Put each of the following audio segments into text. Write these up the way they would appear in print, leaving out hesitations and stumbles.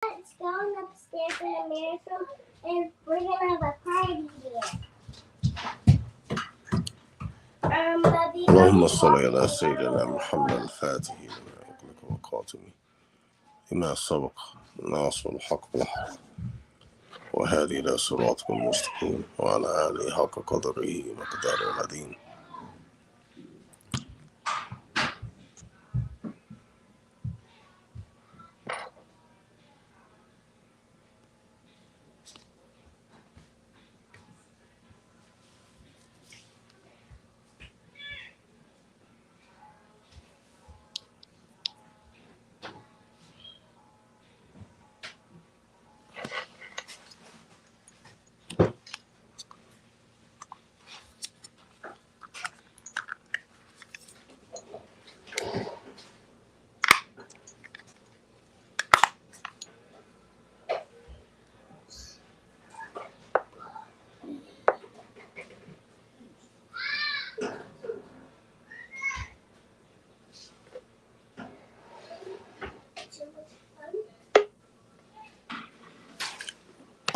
It's going upstairs in the mirror's room, and we're gonna have a party there. اللهم صل على سيدنا محمد الفاتح لما أغلق والخاتم لما سبق ناصر الحق بالحق وهذه إلى صراطك المستقيم وعلى آله حق قدره ومقداره العظيم.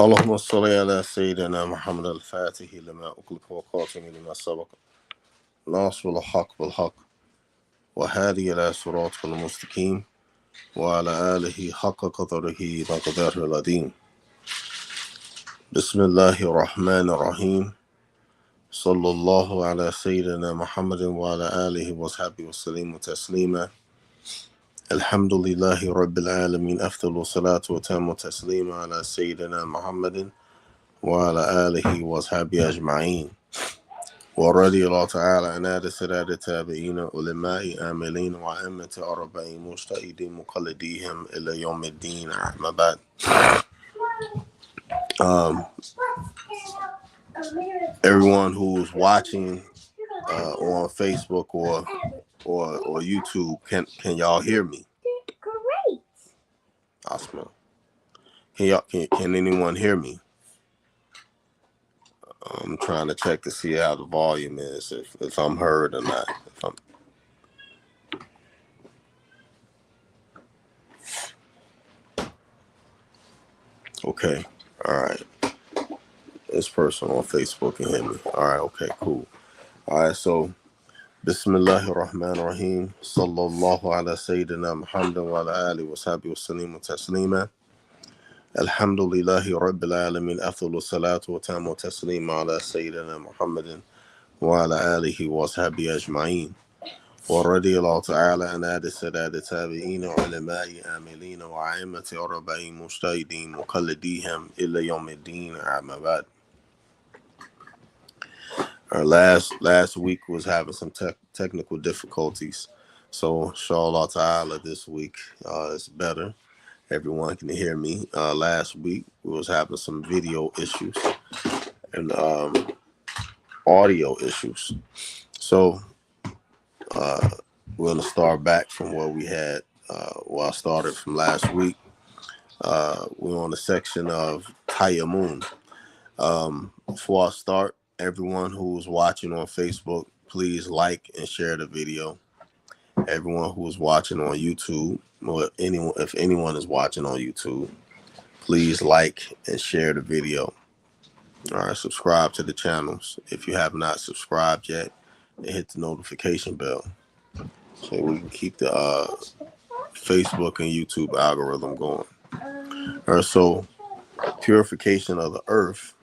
اللهم صل على سيدنا محمد الفاتح لما أغلق والخاتم لما سبق ناصر الحق بالحق وهذه إلى صراطك المستقيم وعلى آله حق قدره ومقداره العظيم. بسم الله الرحمن الرحيم. صلى الله على سيدنا محمد وعلى آله وصحبه وسلم تسليما. الحمد لله رب العالمين. أفضل الصلاة وتم تسليم على سيدنا محمد وعلى آله وصحبه أجمعين. ورضي الله تعالى عن السادة التابعين علماء عاملين وأئمة أربعين مجتهدين مقلديهم إلى يوم الدين. أما بعد. Everyone who's watching on Facebook or YouTube, can y'all hear me? Great. Awesome. Can anyone hear me? I'm trying to check to see how the volume is, if I'm heard or not. Okay. All right. This person on Facebook can hear me. All right. Okay. Cool. All right. So, Bismillahir Rahmanir Rahim. Sallallahu ala Sayyidina Muhammad wa ala alihi wa sahbihi wa sallam taslima. Alhamdulillahi Rabbil Alameen. Afdalu salatu wa tamu taslima ala Sayyidina Muhammadin wa ala alihi wa sahbihi ajma'in. ورضي الله تعالى عن السادة التابعين وعلماء عاملين وأئمة أربعين مجتهدين مقلديهم إلى يوم الدين. أما بعد. Our last week was having some technical difficulties, so inshallah ta'ala this week is better. Everyone can hear me. Last week we was having some video issues and audio issues, so we're going to start back from where we had, where I started from last week. We're on the section of Tayammum. Before I start, everyone who's watching on Facebook, please like and share the video. Everyone who's watching on YouTube, or if anyone is watching on YouTube, please like and share the video. All right, subscribe to the channels if you have not subscribed yet, and hit the notification bell so we can keep the Facebook and YouTube algorithm going. All right, so purification of the earth,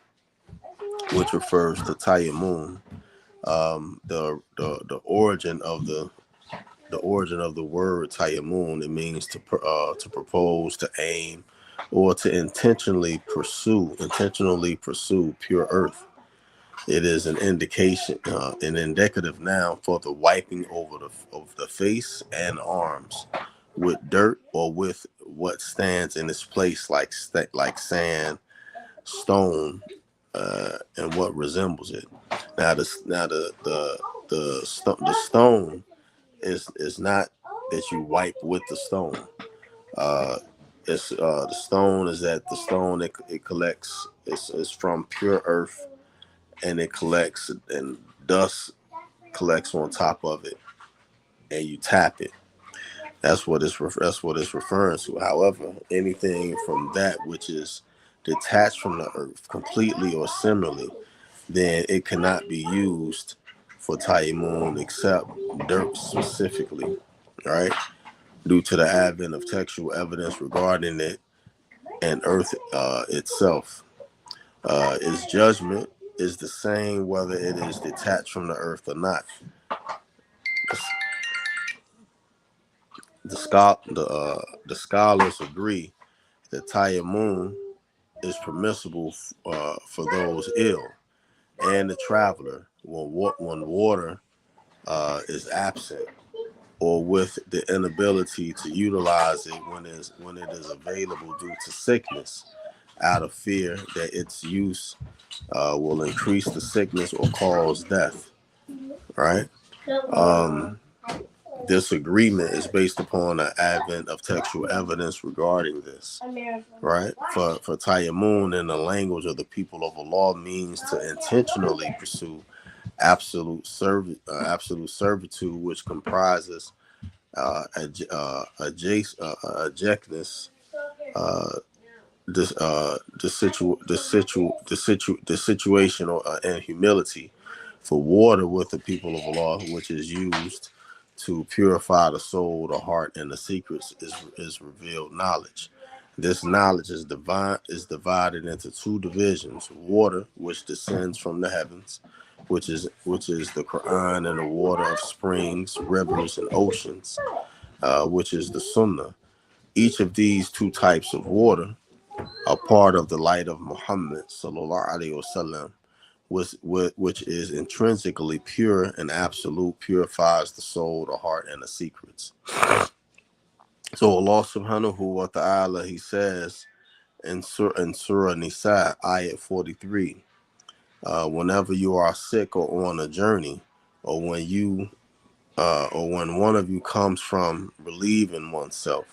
which refers to Tayammum, the origin of the word Tayammum, it means to propose, to aim, or to intentionally pursue pure earth. It is an indication, an indicative noun for the wiping over of the face and arms with dirt or with what stands in its place, like sand, stone, and what resembles it. Now the stone is not that you wipe with the stone. It's the stone is that the stone it collects. It's from pure earth, and it collects, and dust collects on top of it, and you tap it. That's what it's referring to. However, anything from that which is detached from the earth completely or similarly, then it cannot be used for Tayyimun except dirt specifically, right? Due to the advent of textual evidence regarding it and earth itself. Its judgment is the same whether it is detached from the earth or not. The scholars agree that Tayyimun is permissible for those ill and the traveler when water is absent, or with the inability to utilize it when it is available due to sickness, out of fear that its use will increase the sickness or cause death. Right. Um, this agreement is based upon the advent of textual evidence regarding this. Right. For Tayyimun in the language of the people of Allah means to intentionally pursue absolute servitude, which comprises ejectness, uh, the situation and humility for water with the people of Allah, which is used to purify the soul, the heart, and the secrets is revealed knowledge. This knowledge is divided into two divisions: water, which descends from the heavens, which is the Quran, and the water of springs, rivers, and oceans, which is the Sunnah. Each of these two types of water are part of the light of Muhammad sallallahu alaihi wasallam, which is intrinsically pure and absolute, purifies the soul, the heart, and the secrets. So Allah subhanahu wa ta'ala, he says in Surah Nisa, ayat 43, whenever you are sick or on a journey, or when one of you comes from relieving oneself,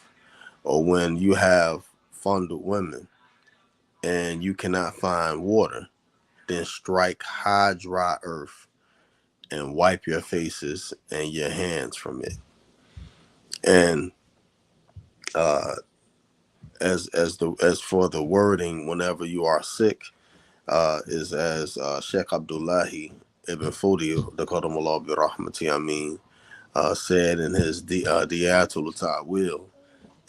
or when you have fondled women and you cannot find water, then strike high dry earth and wipe your faces and your hands from it. And uh, as for the wording, whenever you are sick, is as Sheikh Abdullahi Ibn Fudi, the Qadamullah bi Rahmati Amin, said in his Diyatul Ta'wil.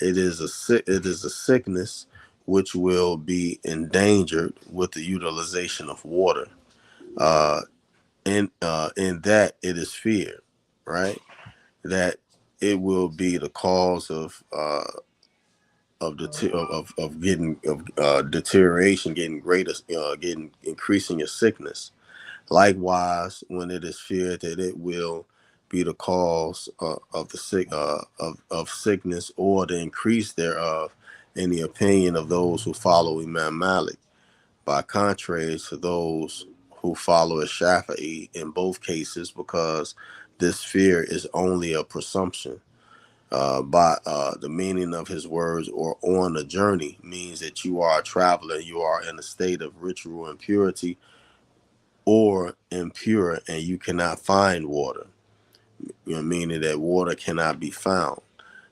It is a sickness which will be endangered with the utilization of water. Uh, in that it is feared, right? That it will be the cause of getting of deterioration, getting greater, getting increasing your sickness. Likewise, when it is feared that it will be the cause of the of sickness or the increase thereof, in the opinion of those who follow Imam Malik, by contrast to those who follow a Shafi'i in both cases, because this fear is only a presumption. By the meaning of his words, or on a journey, means that you are a traveler, you are in a state of ritual impurity or impure, and you cannot find water. You know, meaning that water cannot be found.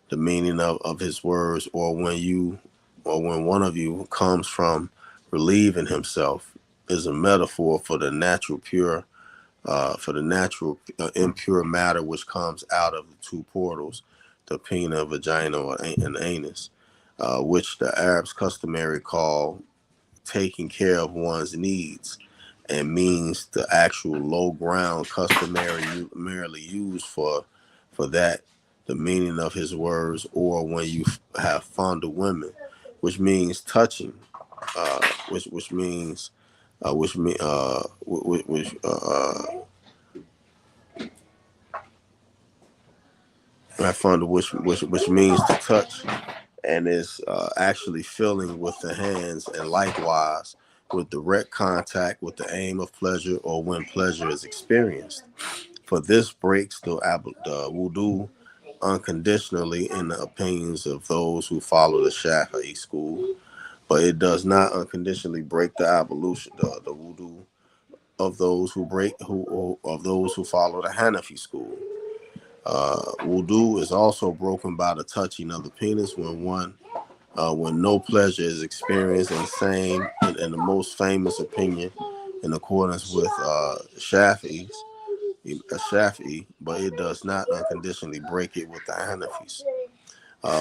The meaning of his words, or when one of you comes from relieving himself, is a metaphor for the natural impure matter which comes out of the two portals, the pinna, vagina, and anus, which the Arabs customary call taking care of one's needs, and means the actual low ground merely used for that. The meaning of his words, or when you have fondled women, which means touching, which means which mean which have fondled, which means to touch, and is actually filling with the hands, and likewise with direct contact with the aim of pleasure, or when pleasure is experienced. For this breaks the wudu unconditionally in the opinions of those who follow the Shafi'i school, but it does not unconditionally break the ablution, the wudu of those who follow the Hanafi school. Wudu is also broken by the touching of the penis when no pleasure is experienced, and same in the most famous opinion in accordance with Shafi'i, but it does not unconditionally break it with the Hanafis.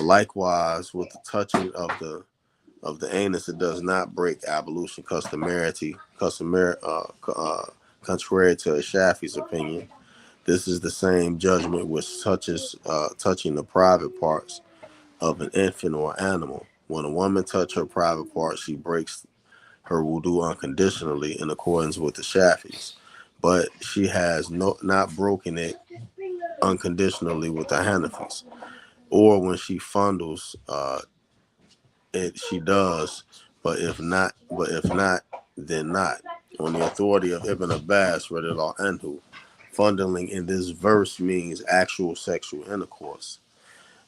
Likewise, with the touching of the anus, it does not break ablution contrary to a Shafi's opinion. This is the same judgment which touching the private parts of an infant or animal. When a woman touches her private parts, she breaks her wudu unconditionally in accordance with the Shafis, but she has not broken it unconditionally with the Hanafis. Or when she fondles it, she does, but if not, then not. On the authority of Ibn Abbas, radiallahu anhu, fondling in this verse means actual sexual intercourse.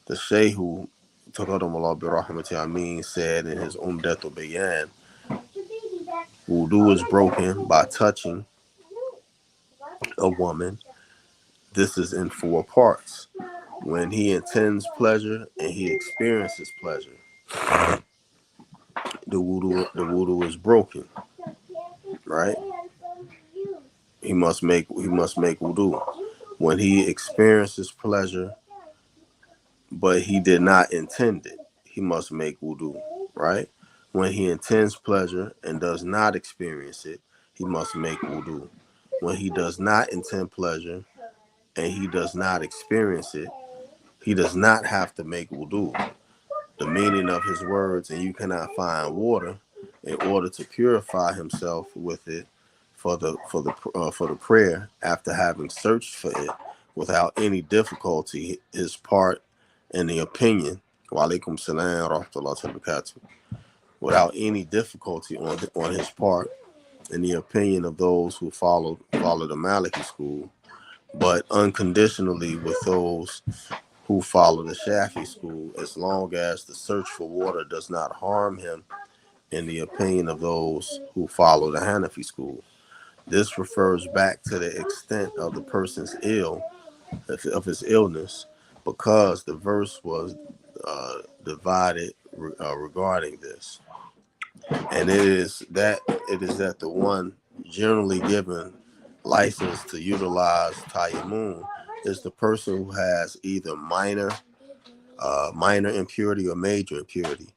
The Shehu Taqaddam bi rahmati Amin said in his Umdat'l Muta'Abideen, wudu is broken by touching a woman. This is in four parts. When he intends pleasure and he experiences pleasure, the wudu is broken, right? He must make wudu. When he experiences pleasure, but he did not intend it, he must make wudu, right? When he intends pleasure and does not experience it, he must make wudu. When he does not intend pleasure and he does not experience it, he does not have to make wudu. The meaning of his words, and you cannot find water in order to purify himself with it for the prayer after having searched for it without any difficulty is part in the opinion. Wa alaikum salam wa rahmatullahi wa barakatuh. Without any difficulty on his part, in the opinion of those who follow the Maliki school, but unconditionally with those who follow the Shafi school, as long as the search for water does not harm him, in the opinion of those who follow the Hanafi school. This refers back to the extent of the person's of his illness, because the verse was divided regarding this, and it is that the one generally given license to utilize tayammum is the person who has either minor impurity or major impurity,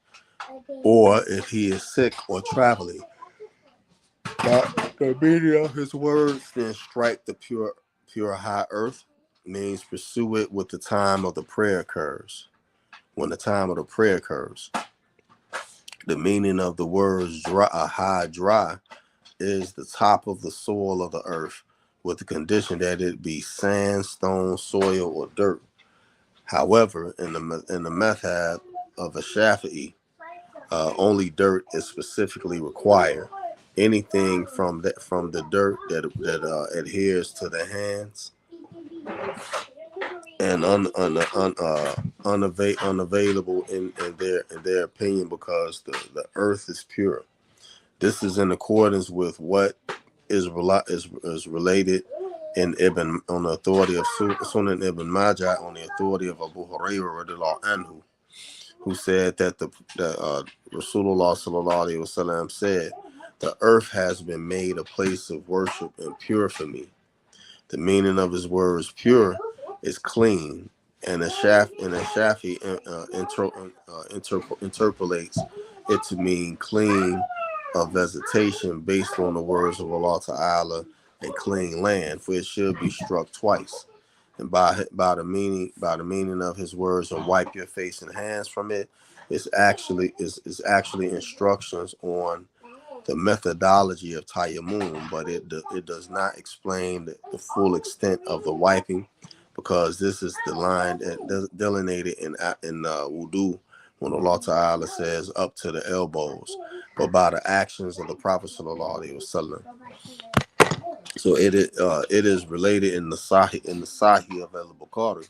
or if he is sick or traveling. The meaning of his words, then strike the pure high earth, means pursue it with the time of the prayer occurs. When the time of the prayer occurs, the meaning of the words dry is the top of the soil of the earth, with the condition that it be sand, stone, soil, or dirt. However, in the method of a Shafi'i, only dirt is specifically required. Anything from the dirt that adheres to the hands and unavailable in their opinion, because the earth is pure. This is in accordance with what is related in Ibn on the authority of Sunan Ibn Majah, on the authority of Abu Hurairah radiallahu anhu, who said that the Rasulullah sallallahu alaihi wasallam said, "The earth has been made a place of worship and pure for me." The meaning of his words "pure" is clean, and a Shafi interpolates it to mean clean of vegetation, based on the words of Allah Ta'ala, and clean land, for it should be struck twice. And by the meaning of his words, and wipe your face and hands from it, is actually instructions on the methodology of tayammum, but it does not explain the full extent of the wiping, because this is the line that delineated in wudu, when Allah Ta'ala says up to the elbows, but by the actions of the Prophet Sallallahu Alaihi Wasallam. So it is related in the Sahih of Al Bukhari,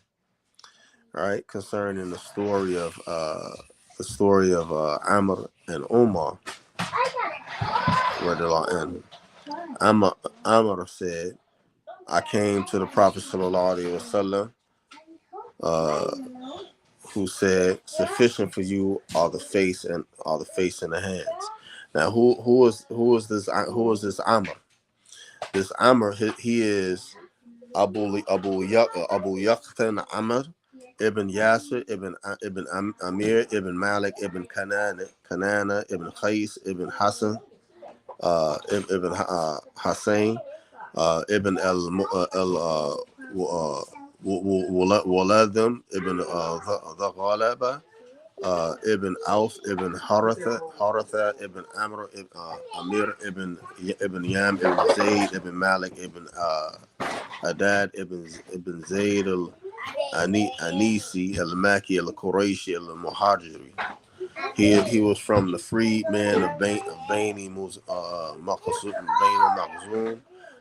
right, concerning the story of Amr and Umar. And Amr said, "I came to the Prophet Sallallahu Alaihi Wasallam uh, who said, "Sufficient for you are the face and the hands." Now, who is this Amr? This Amr, he is Abu Yaqtan Amr ibn Yasir ibn Amir ibn Malik ibn Kanana ibn Qais ibn Hassan ibn Hussein ibn Waladim ibn the Ghalaba ibn Auf ibn Haratha ibn Amr Amir ibn Yam ibn Zayd ibn Malik ibn Hadad ibn Zayd al Anisi al Maki al Qurayshi al Muhajiri. He was from the freed man of Bani Makhzum,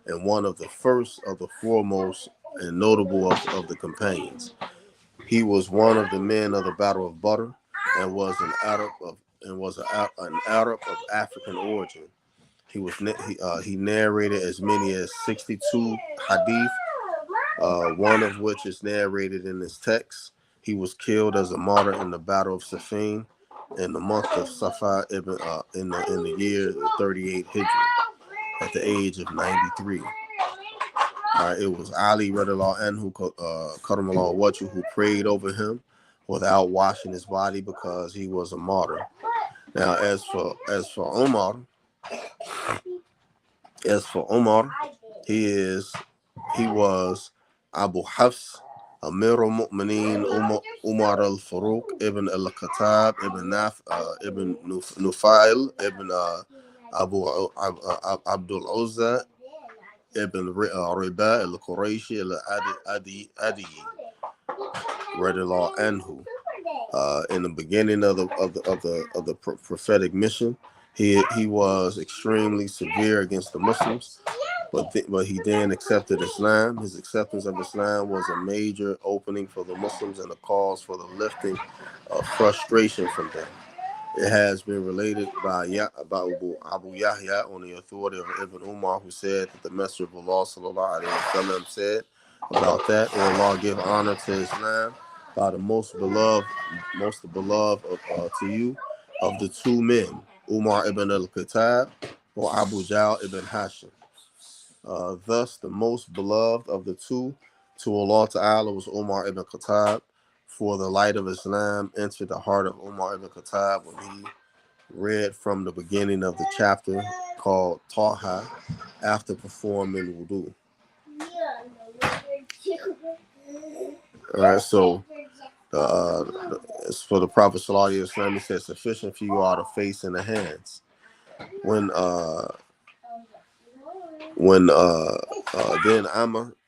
and one of the first of the foremost and notable of the companions. He was one of the men of the Battle of Badr, and was an Arab of African origin. He narrated as many as 62 hadith, one of which is narrated in this text. He was killed as a martyr in the Battle of Siffin in the month of Safar in the year 38 Hijri at the age of 93. It was Ali radiallahu anhu Karamallahu Wajhu who prayed over him without washing his body because he was a martyr. Now, as for Umar, he was Abu Hafs Amir al-Mu'mineen Umar al-Faruq ibn al-Khattab ibn Nufail ibn Abu Abdul Uzza ibn Riba al-Qurayshi al-Adi radiallahu anhu. In the beginning of the prophetic mission, he was extremely severe against the Muslims, but he then accepted Islam. His acceptance of Islam was a major opening for the Muslims and a cause for the lifting of frustration from them. It has been related by Abu Yahya on the authority of Ibn Umar, who said that the Messenger of Allah sallallahu alaihi wasallam said about that, "O Allah, give honor to Islam by the most beloved to you of the two men, Umar ibn al-Khattab or Abu Jahl ibn Hashim." Thus, the most beloved of the two to Allah Ta'ala was Umar ibn Khattab, for the light of Islam entered the heart of Umar ibn Khattab when he read from the beginning of the chapter called Taha after performing wudu. All right, so for the Prophet Sallallahu Alaihi Wasallam, he said, "Sufficient for you are the face and the hands." When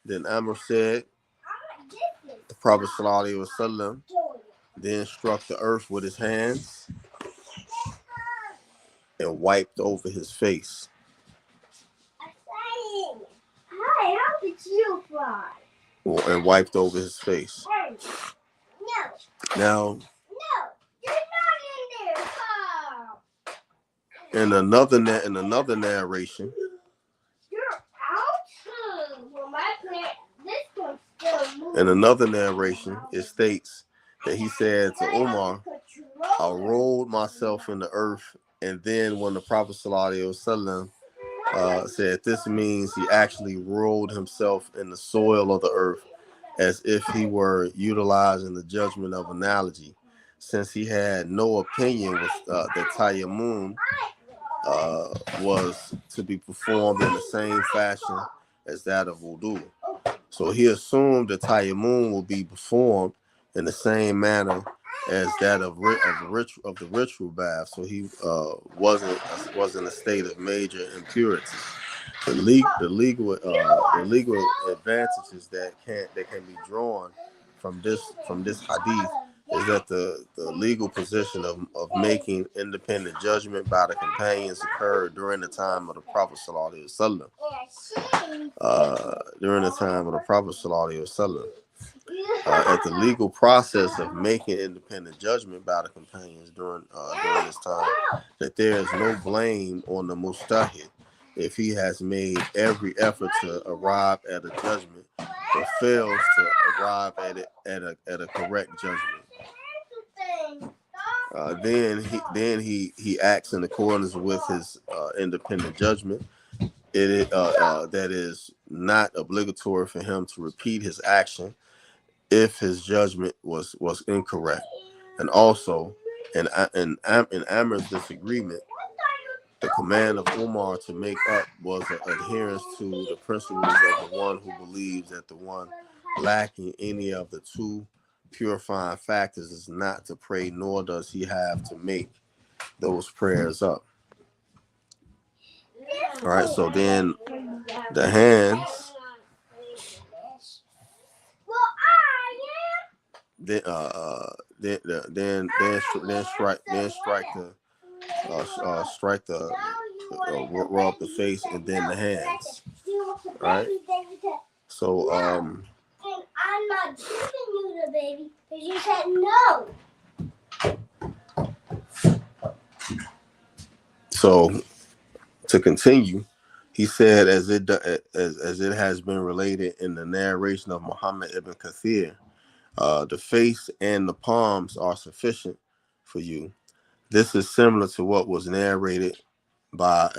then Amr said, the Prophet Sallallahu Alaihi Wasallam then struck the earth with his hands and wiped over his face. Hi, how did you fly? And wiped over his face. No. Now, You're not in there. Oh. in another narration, You're out. Well, this one's still moving. In another narration, it states that he said to Umar, "I rolled myself in the earth," and then when the Prophet ﷺ said this means he actually rolled himself in the soil of the earth, as if he were utilizing the judgment of analogy, since he had no opinion that tayammum was to be performed in the same fashion as that of wudu. So he assumed that tayammum will be performed in the same manner as that of the ritual bath. So he wasn't in a state of major impurity. The legal advantages that can be drawn from this hadith is that the legal position of making independent judgment by the companions occurred during the time of the Prophet Sallallahu Alaihi Wasallam. At the legal process of making independent judgment by the companions during this time, that there is no blame on the mustahid if he has made every effort to arrive at a judgment but fails to arrive at it at a correct judgment. Then he acts in accordance with his independent judgment. That is not obligatory for him to repeat his action if his judgment was incorrect. And also, in Amir's disagreement, the command of Umar to make up was an adherence to the principles of the one who believes that the one lacking any of the two purifying factors is not to pray, nor does he have to make those prayers up. All right, so then the hands, strike the rub the face, and then the hands. Right. So I'm not giving you the baby because you said no. So to continue, he said, as it has been related in the narration of Muhammad ibn Kathir, the face and the palms are sufficient for you. This is similar to what was narrated by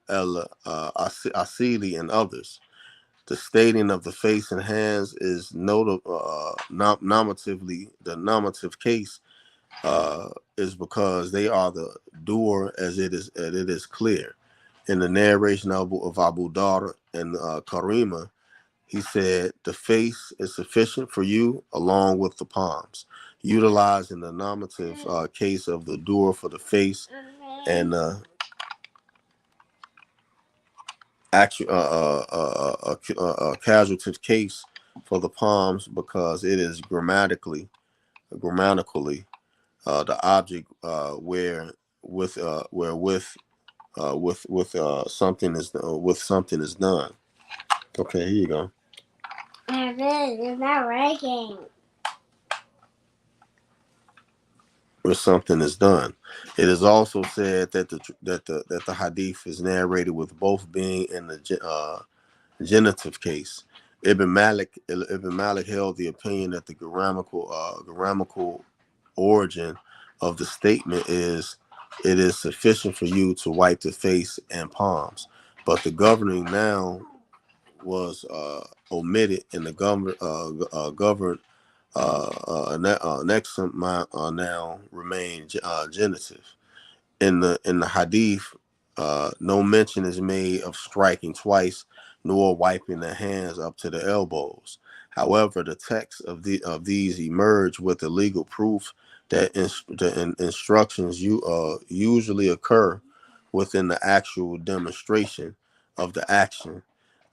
Asili and others. The stating of the face and hands is nominatively the nominative case is because they are the doer, as it is clear. In the narration of Abu Dawud and Karima, he said, the face is sufficient for you along with the palms, utilizing the nominative case of the doer for the face and casuative case for the palms, because it is grammatically the object something is done. Okay, here you go. It's not working. Where something is done. It is also said that the hadith is narrated with both being in the genitive case. Ibn Malik held the opinion that the grammatical origin of the statement is, it is sufficient for you to wipe the face and palms, but the governing noun was omitted in the governed next noun remained genitive. In the hadith, no mention is made of striking twice, nor wiping the hands up to the elbows. However, the text of these emerge with the legal proof that the instructions usually occur within the actual demonstration of the action.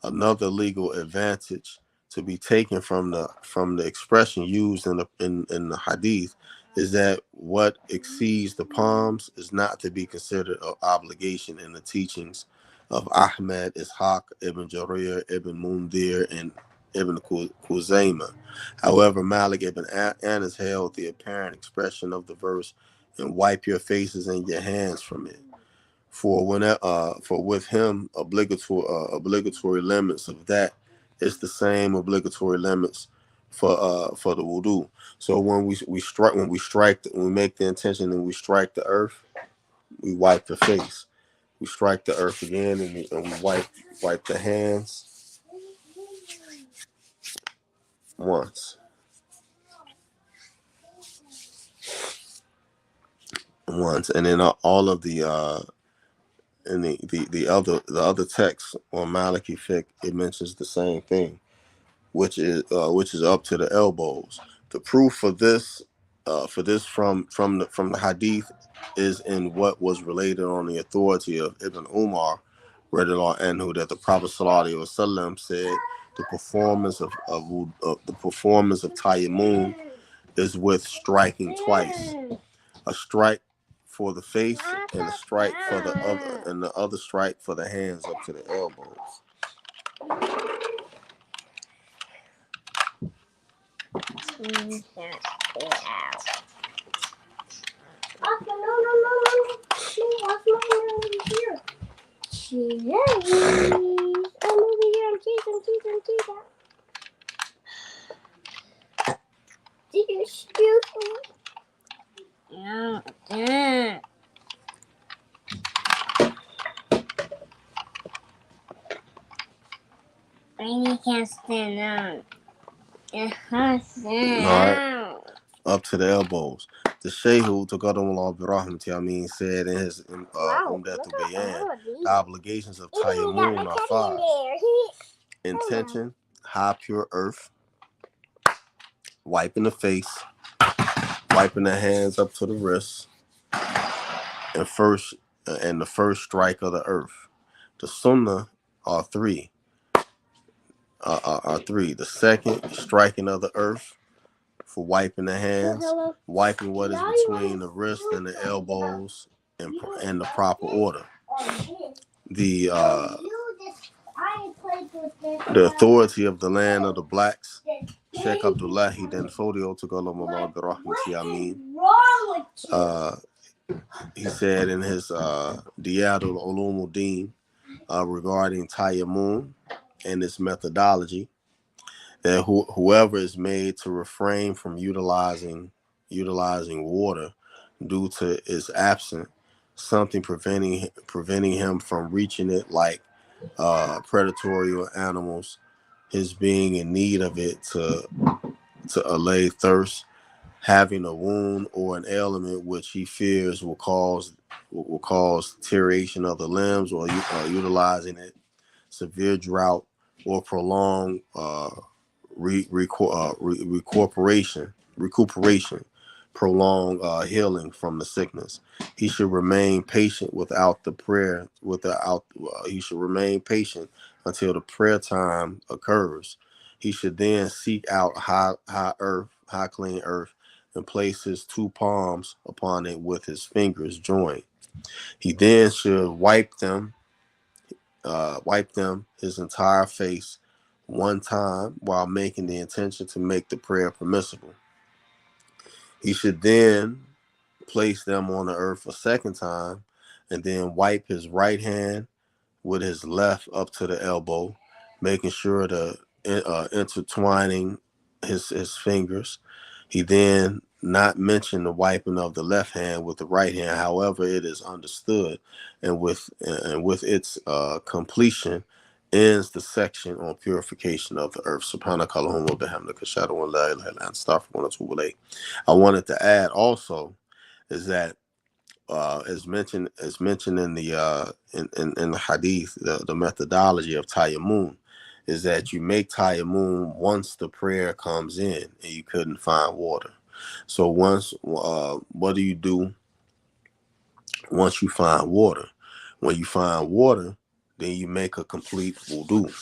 Another legal advantage to be taken from the expression used in the hadith is that what exceeds the palms is not to be considered an obligation in the teachings of Ahmed, Ishaq, Ibn Jarir, Ibn Mundir, and Ibn Khuzaymah. However, Malik ibn Anas held the apparent expression of the verse, and wipe your faces and your hands from it. For with him obligatory limits of that is the same obligatory limits for the wudu. So when we make the intention and we strike the earth, we wipe the face. We strike the earth again and we wipe the hands once. And then all of the and the other texts on Maliki fiqh, it mentions the same thing, which is up to the elbows. The proof for this from the hadith is in what was related on the authority of Ibn Umar, radiallahu anhu, that the Prophet sallallahu alaihi wasallam said the performance of tayammum is with striking twice, a strike for the face and a strike for the other strike for the hands up to the elbows. I'm over here. I'm cheating. Rainy can't stand up. It hurts. All right, up to the elbows. The Shehu Taqaddamullah Birahmati Amin said in his Umdat'l Muta'Abideen, the obligations of Tayammum are five: intention, high pure earth, wiping the face, wiping the hands up to the wrists, and the first strike of the earth. The Sunnah are three. The second striking of the earth for wiping the hands, wiping what is between the wrist and the elbows in the proper order. The authority of the land of the blacks, Sheikh Abdullahi then Fodio to Golamullah Birahmati Amin. He said in his Diyadul Ulumuddin regarding Tayammum and its methodology, that whoever is made to refrain from utilizing water due to its absence, something preventing him from reaching it, like predatory animals, his being in need of it to allay thirst, having a wound or an ailment which he fears will cause deterioration of the limbs, or utilizing it, severe drought, or prolonged recuperation, prolonged healing from the sickness. He should remain patient he should remain patient until the prayer time occurs. He should then seek out high clean earth, and place his two palms upon it with his fingers joined. He then should wipe them his entire face one time while making the intention to make the prayer permissible. He should then place them on the earth a second time, and then wipe his right hand with his left up to the elbow, making sure to intertwining his fingers. He then not mention the wiping of the left hand with the right hand. However, it is understood, and with its completion ends the section on purification of the earth. Subhanakallahumma wa bihamdika, ashhadu an la ilaha illa anta, astaghfiruka wa atubu ilayk. I wanted to add also is that as mentioned in the in the hadith, the methodology of tayammum is that you make tayammum once the prayer comes in and you couldn't find water. So what do you do once you find water? When you find water, then you make a complete wudu.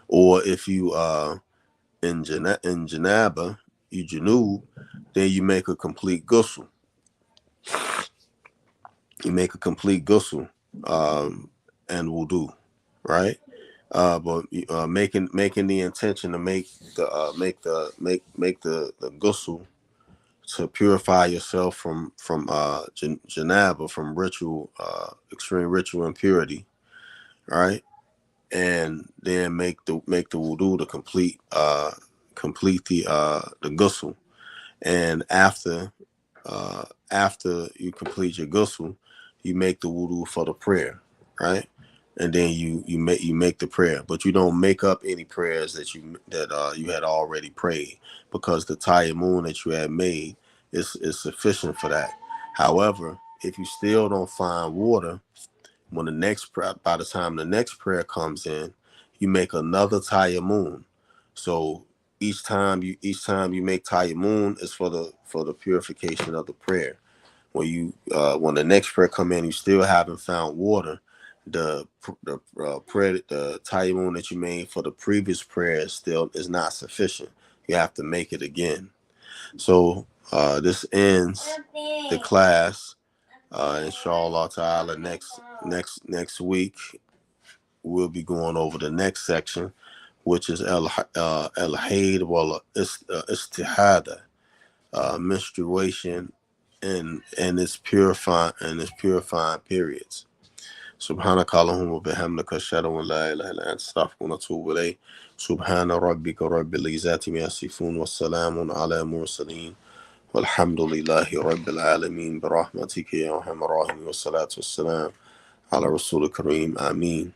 Or if you in janaba, you janub, then you make a complete ghusl. You make a complete ghusl and wudu, right? But making the intention to make the ghusl to purify yourself from janaba, from extreme ritual impurity, right? And then make the wudu to complete the ghusl. And after you complete your ghusl, you make the wudu for the prayer, right? And then you make the prayer, but you don't make up any prayers that you had already prayed, because the tayammum that you had made is sufficient for that. However, if you still don't find water, by the time the next prayer comes in, you make another tayammum. So each time you make tayammum is for the purification of the prayer. When the next prayer come in, you still haven't found water, the prayer, the tayammum that you made for the previous prayer is not sufficient. You have to make it again. So this ends the class. Inshallah ta'ala, next week we'll be going over the next section, which is al-hayd wal istihada, menstruation and its purifying periods. Subhanakallahumma wa bihamdika, ashhadu an la ilaha illa anta, astaghfiruka wa atubu ilayk. Subhana rabbika rabbil izzati ma yasifun, wa salamun ala mursalin, walhamdulillahi rabbil alamin, bi rahmatika ya arhamar rahimin, wa salatu wassalam ala rasul kareem. Ameen.